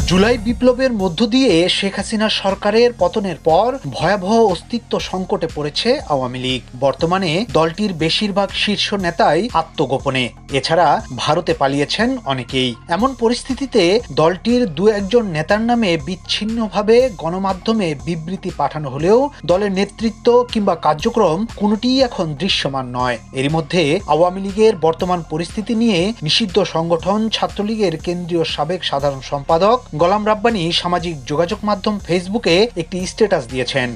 জুলাই বিপ্লবের মধ্য দিয়ে শেখ হাসিনা সরকারের পতনের পর ভয়াবহ অস্তিত্ব সংকটে পড়েছে আওয়ামী লীগ। বর্তমানে দলটির বেশিরভাগ শীর্ষ নেতাই আত্মগোপনে, এছাড়া ভারতে পালিয়েছেন অনেকেই। এমন পরিস্থিতিতে দলটির দু একজন নেতার নামে বিচ্ছিন্নভাবে গণমাধ্যমে বিবৃতি পাঠানো হলেও দলের নেতৃত্ব কিংবা কার্যক্রম কোনোটিই এখন দৃশ্যমান নয়। এরই মধ্যে আওয়ামী লীগের বর্তমান পরিস্থিতি নিয়ে নিষিদ্ধ সংগঠন ছাত্রলীগের কেন্দ্রীয় সাবেক সাধারণ সম্পাদক গোলাম রাব্বানী সামাজিক যোগাযোগ মাধ্যম ফেসবুকে একটি স্ট্যাটাস দিয়েছেন।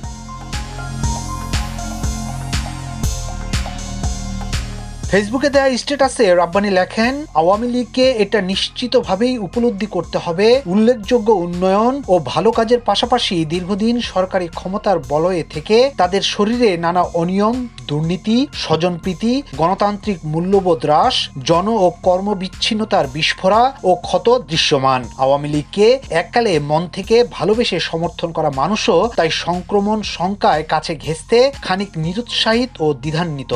ফেসবুকে দেয়া স্ট্যাটাসে রাব্বানী লেখেন, আওয়ামী লীগকে এটা নিশ্চিতভাবেই উপলব্ধি করতে হবে উল্লেখযোগ্য উন্নয়ন ও ভালো কাজের পাশাপাশি দীর্ঘদিন সরকারি ক্ষমতার বলয়ে থেকে তাদের শরীরে নানা অনিয়ম, দুর্নীতি, স্বজনপ্রীতি, গণতান্ত্রিক মূল্যবোধ হ্রাস, জন ও কর্মবিচ্ছিন্নতার বিস্ফোরা ও ক্ষত দৃশ্যমান। আওয়ামী লীগকে এককালে মন থেকে ভালোবেসে সমর্থন করা মানুষও তাই সংক্রমণ শঙ্কায় কাছে ঘেঁষতে খানিক নিরুৎসাহিত ও দ্বিধান্বিত।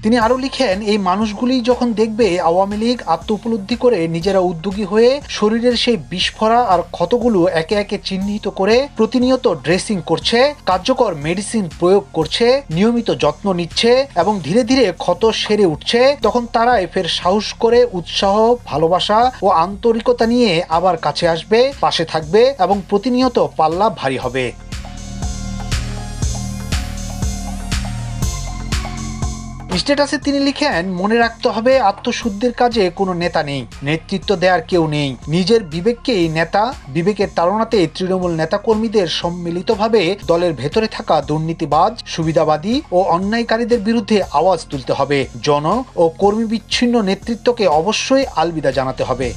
তিনি আরো লিখেন, এই মানুষগুলি যখন দেখবে আওয়ামী লীগ আত্ম উপলব্ধি করে নিজেরা উদ্যোগী হয়ে শরীরের সেই বিস্ফোরা আর ক্ষতগুলো একে একে চিহ্নিত করে প্রতিনিয়ত ড্রেসিং করছে, কার্যকর মেডিসিন প্রয়োগ করছে, নিয়মিত যত্ন নিচ্ছে এবং ধীরে ধীরে ক্ষত সেরে উঠছে, তখন তারাই ফের সাহস করে উৎসাহ, ভালোবাসা ও আন্তরিকতা নিয়ে আবার কাছে আসবে, পাশে থাকবে এবং প্রতিনিয়ত পাল্লা ভারী হবে। স্ট্যাটাসে তিনি লিখেন, মনে রাখতে হবে আত্মশুদ্ধির কাজে কোনো নেতা নেই, নেতৃত্ব দেওয়ার কেউ নেই। নিজের বিবেককেই নেতা, বিবেকের তাড়নাতে তৃণমূল নেতাকর্মীদের সম্মিলিতভাবে দলের ভেতরে থাকা দুর্নীতিবাজ, সুবিধাবাদী ও অন্যায়কারীদের বিরুদ্ধে আওয়াজ তুলতে হবে। জন ও কর্মী বিচ্ছিন্ন নেতৃত্বকে অবশ্যই আলবিদা জানাতে হবে।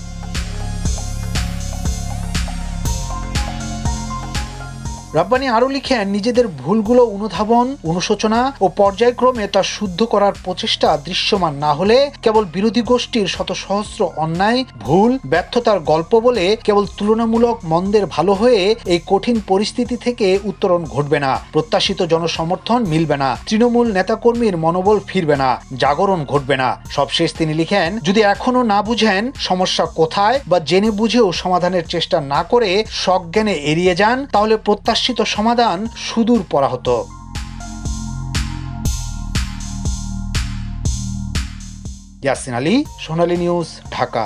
রাব্বানী আরো লিখেন, নিজেদের ভুলগুলো অনুধাবন, অনুশোচনা ও পর্যায়ক্রমে তা শুদ্ধ করার প্রচেষ্টা দৃশ্যমান না হলে কেবল বিরোধী গোষ্ঠীর শত সহস্র অন্যায়, ভুল, ব্যর্থতার গল্প বলে কেবল তুলনামূলক মন্দের ভালো হয়ে এই কঠিন পরিস্থিতি থেকে উত্তরণ ঘটবে না, প্রত্যাশিত জনসমর্থন মিলবে না, তৃণমূল নেতাকর্মীর মনোবল ফিরবে না, জাগরণ ঘটবে না। সবশেষ তিনি লিখেন, যদি এখনো না বুঝেন সমস্যা কোথায় বা জেনে বুঝেও সমাধানের চেষ্টা না করে সজ্ঞানে এড়িয়ে যান, তাহলে প্রত্যাশিত সমাধান সুদূর পরাহত। ইয়াসিন আলী, সোনালী নিউজ, ঢাকা।